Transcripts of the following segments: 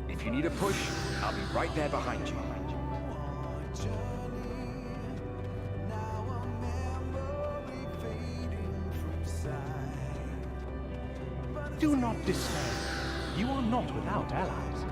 If you need a push, I'll be right there behind you. Do not despair. You are not without allies.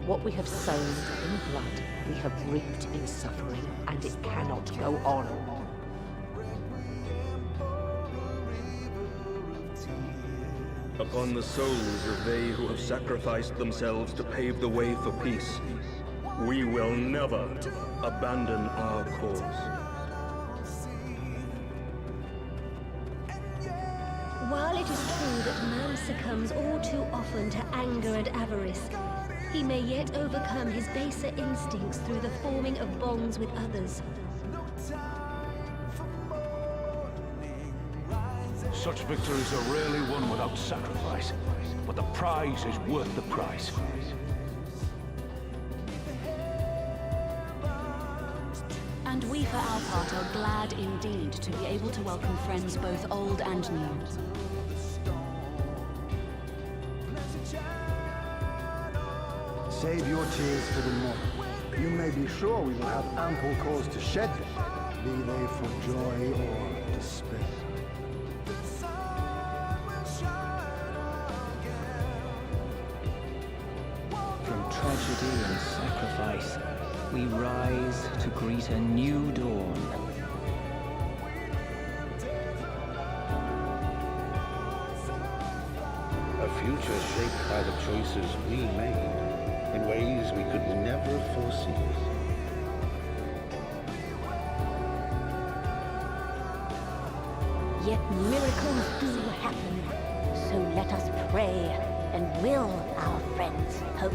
What we have sown in blood, we have reaped in suffering, and it cannot go on. Upon the souls of they who have sacrificed themselves to pave the way for peace, we will never abandon our cause. While it is true that man succumbs all too often to anger and avarice, he may yet overcome his baser instincts through the forming of bonds with others. Such victories are rarely won without sacrifice, but the prize is worth the price. And we, for our part, are glad indeed to be able to welcome friends both old and new. Save your tears for the morrow. You may be sure we will have ample cause to shed them, be they for joy or despair. From tragedy and sacrifice, we rise to greet a new dawn. A future shaped by the choices we made in ways we could never foresee. Yet miracles do happen, so let us pray and will our friends hope.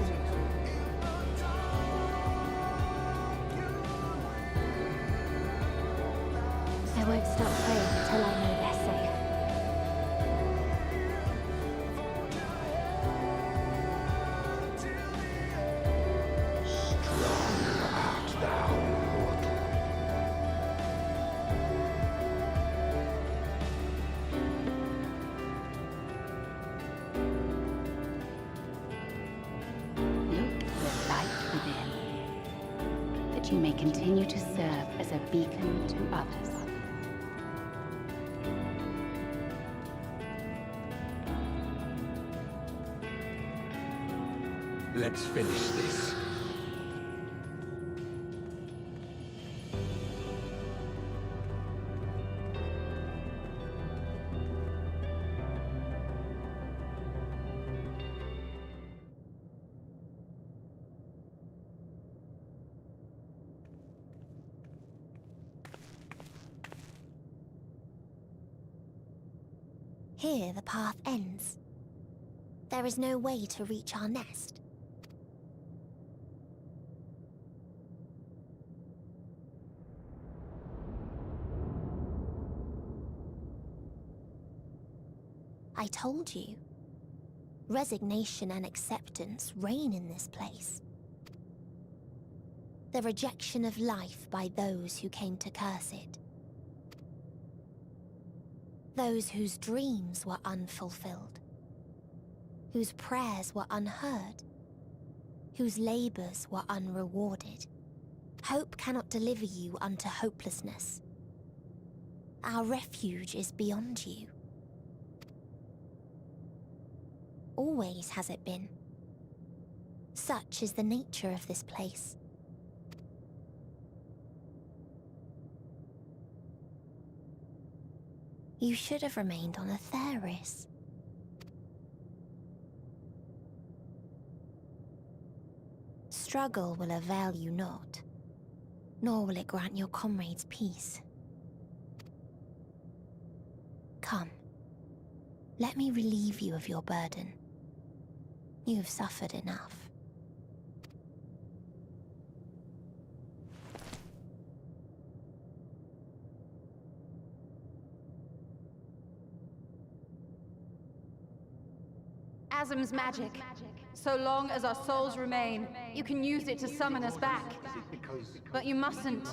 I won't stop praying until I know they're safe. You may continue to serve as a beacon to others. Let's finish this. Here the path ends. There is no way to reach our nest. I told you. Resignation and acceptance reign in this place. The rejection of life by those who came to curse it. Those whose dreams were unfulfilled, whose prayers were unheard, whose labors were unrewarded. Hope cannot deliver you unto hopelessness. Our refuge is beyond you. Always has it been. Such is the nature of this place. You should have remained on Atheris. Struggle will avail you not, nor will it grant your comrades peace. Come, let me relieve you of your burden. You have suffered enough. As chasm's magic. So long as our souls remain, you can use it to summon us back. But you mustn't.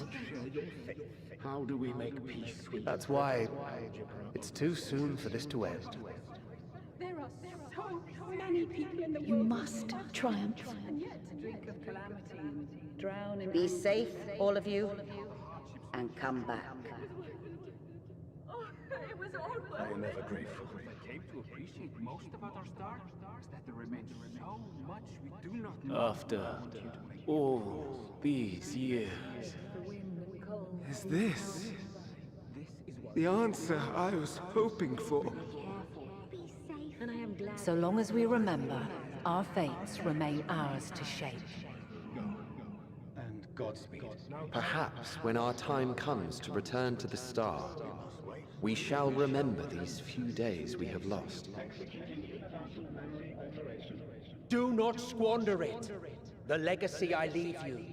How do we make peace with That's why it's too soon for this to end. There are so many people in the You must triumph. Be safe, all of you, and come back. I am ever grateful. I came to appreciate most about our star is that there remains so much we do not know. After all these years, is this the answer I was hoping for? So long as we remember, our fates remain ours to shape. And Godspeed. Perhaps when our time comes to return to the star, we shall remember these few days we have lost. Do not squander it. The legacy I leave you.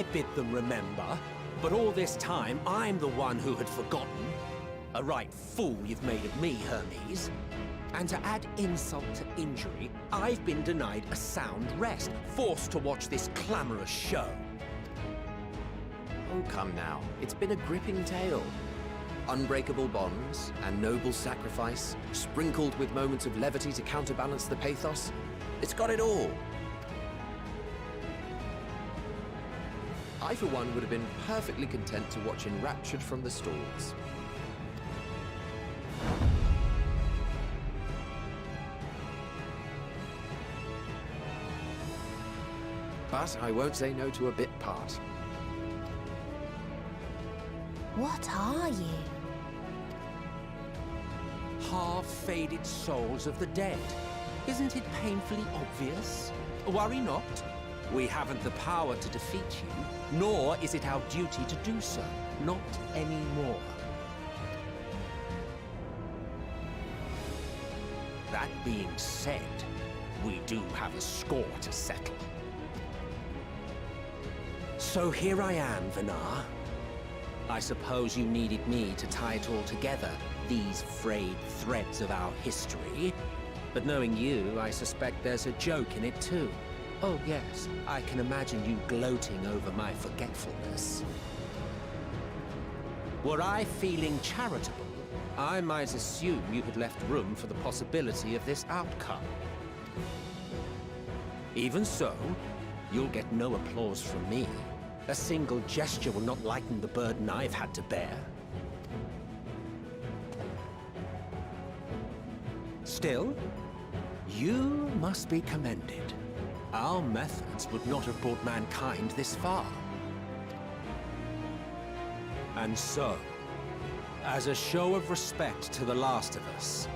I bid them remember, but all this time I'm the one who had forgotten. A right fool you've made of me, Hermes. And to add insult to injury, I've been denied a sound rest, forced to watch this clamorous show. Oh, come now. It's been a gripping tale. Unbreakable bonds and noble sacrifice, sprinkled with moments of levity to counterbalance the pathos. It's got it all. I, for one, would have been perfectly content to watch enraptured from the stalls. But I won't say no to a bit part. What are you? Half-faded souls of the dead. Isn't it painfully obvious? Worry not. We haven't the power to defeat you, nor is it our duty to do so. Not anymore. That being said, we do have a score to settle. So here I am, Vinar. I suppose you needed me to tie it all together, these frayed threads of our history. But knowing you, I suspect there's a joke in it too. Oh yes, I can imagine you gloating over my forgetfulness. Were I feeling charitable, I might assume you had left room for the possibility of this outcome. Even so, you'll get no applause from me. A single gesture will not lighten the burden I've had to bear. Still, you must be commended. Our methods would not have brought mankind this far. And so, as a show of respect to the last of us,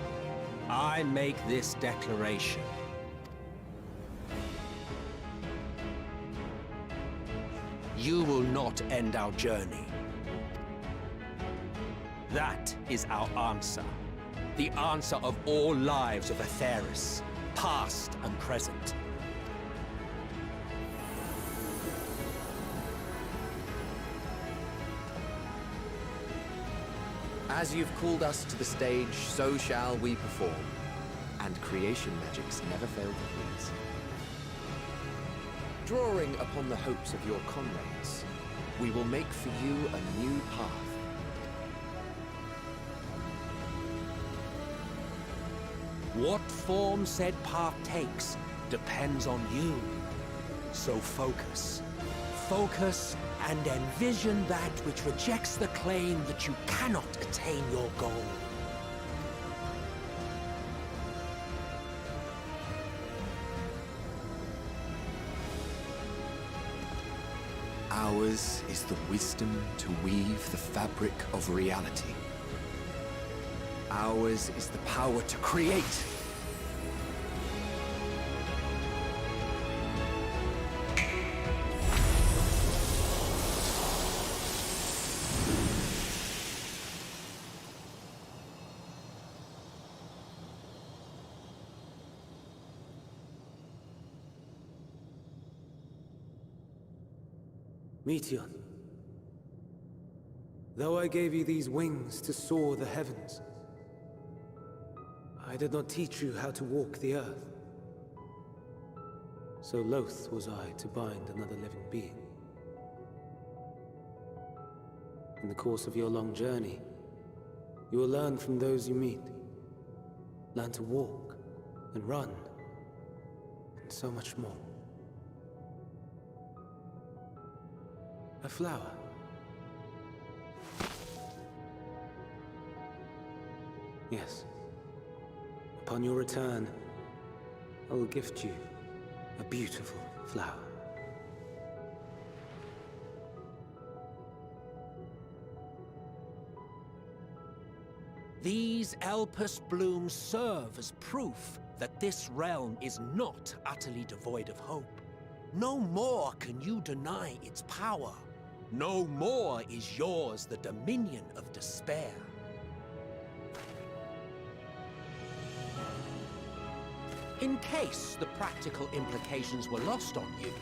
I make this declaration. You will not end our journey. That is our answer. The answer of all lives of Aetheris, past and present. As you've called us to the stage, so shall we perform. And creation magics never fail to please. Drawing upon the hopes of your comrades, we will make for you a new path. What form said path takes depends on you. So focus. Focus and envision that which rejects the claim that you cannot attain your goal. Ours is the wisdom to weave the fabric of reality. Ours is the power to create. Meteor, though I gave you these wings to soar the heavens, I did not teach you how to walk the earth. So loath was I to bind another living being. In the course of your long journey, you will learn from those you meet. Learn to walk and run, and so much more. A flower. Yes. Upon your return, I will gift you a beautiful flower. These Elpis blooms serve as proof that this realm is not utterly devoid of hope. No more can you deny its power. No more is yours the dominion of despair. In case the practical implications were lost on you,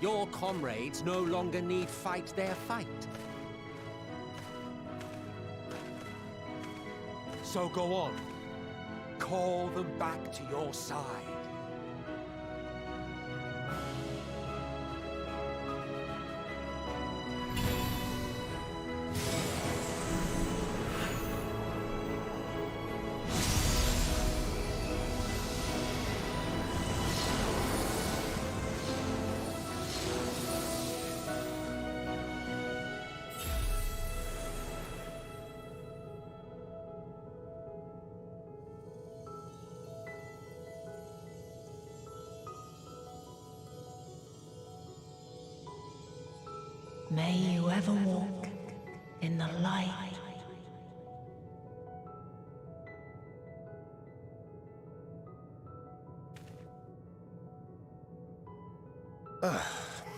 your comrades no longer need fight their fight. So go on. Call them back to your side. May you ever walk in the light.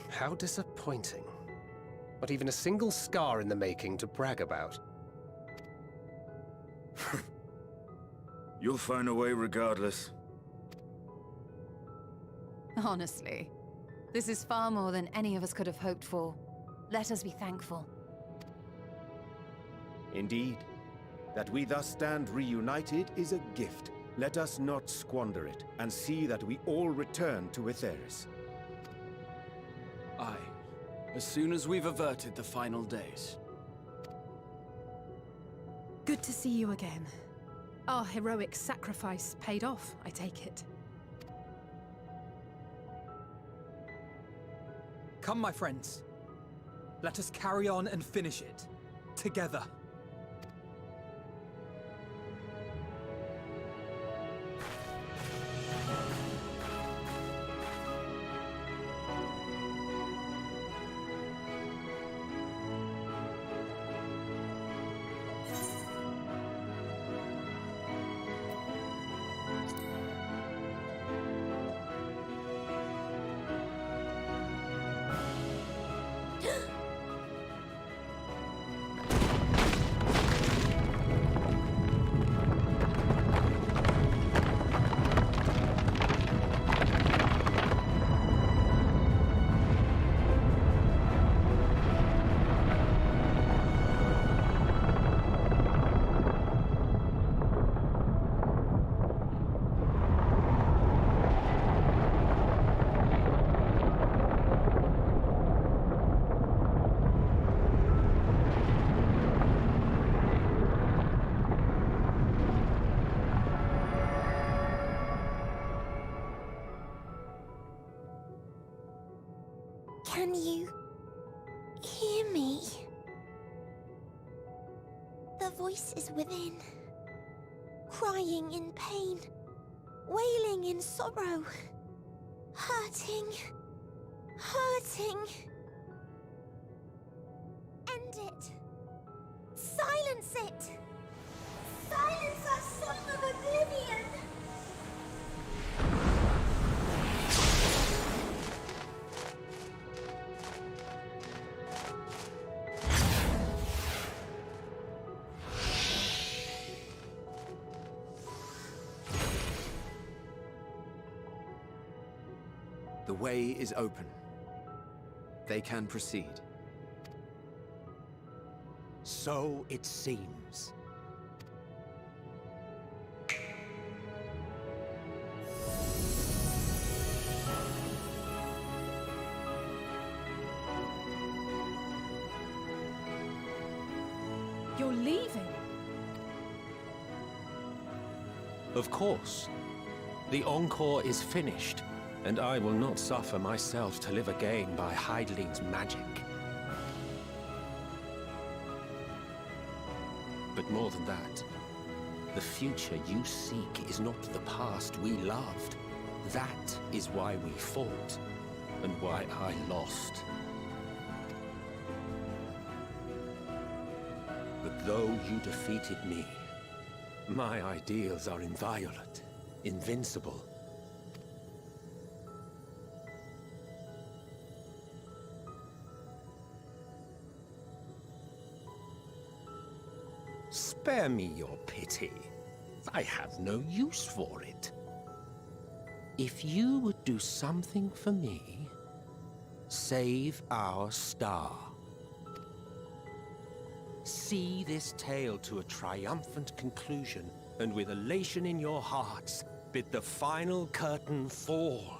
How disappointing. Not even a single scar in the making to brag about. You'll find a way regardless. Honestly, this is far more than any of us could have hoped for. Let us be thankful. Indeed. That we thus stand reunited is a gift. Let us not squander it, and see that we all return to Etheris. Aye. As soon as we've averted the final days. Good to see you again. Our heroic sacrifice paid off, I take it. Come, my friends. Let us carry on and finish it. Together. Can you hear me? The voice is within, crying in pain, wailing in sorrow, hurting, hurting. Silence it! Silence our song of oblivion! The way is open. They can proceed. So it seems. You're leaving? Of course. The encore is finished, and I will not suffer myself to live again by Heideling's magic. But more than that, the future you seek is not the past we loved. That is why we fought, and why I lost. But though you defeated me, my ideals are inviolate, invincible. Spare me your pity. I have no use for it. If you would do something for me, save our star. See this tale to a triumphant conclusion, and with elation in your hearts, bid the final curtain fall.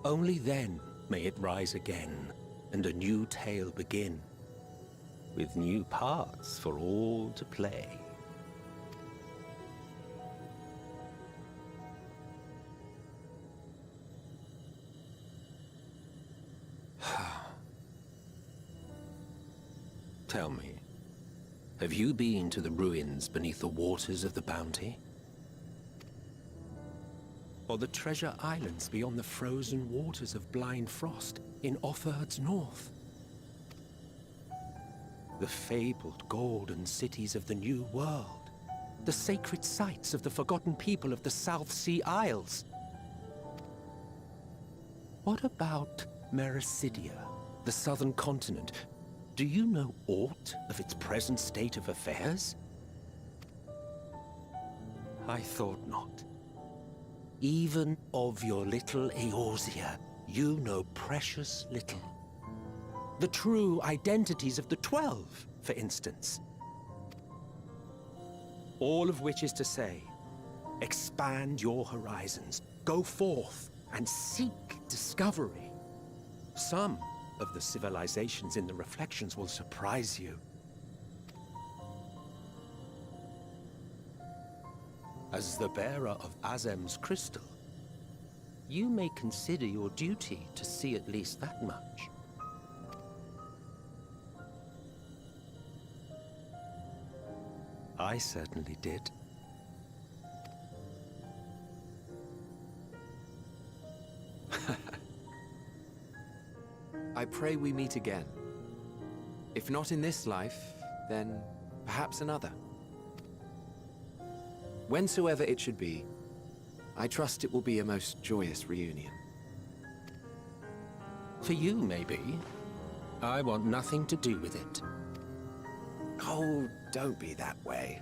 Only then may it rise again, and a new tale begin, with new parts for all to play. Tell me, have you been to the ruins beneath the waters of the Bounty? Or the treasure islands beyond the frozen waters of Blind Frost in Offerd's north? The fabled golden cities of the New World, the sacred sites of the forgotten people of the South Sea Isles? What about Mericidia, the southern continent? Do you know aught of its present state of affairs? I thought not. Even of your little Eorzea, you know precious little. The true identities of the 12, for instance. All of which is to say, expand your horizons, go forth and seek discovery. Some of the civilizations in the reflections will surprise you. As the bearer of Azem's crystal, you may consider your duty to see at least that much. I certainly did. I pray we meet again. If not in this life, then perhaps another. Whensoever it should be, I trust it will be a most joyous reunion. For you, maybe. I want nothing to do with it. Oh, don't be that way.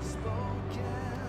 Spoken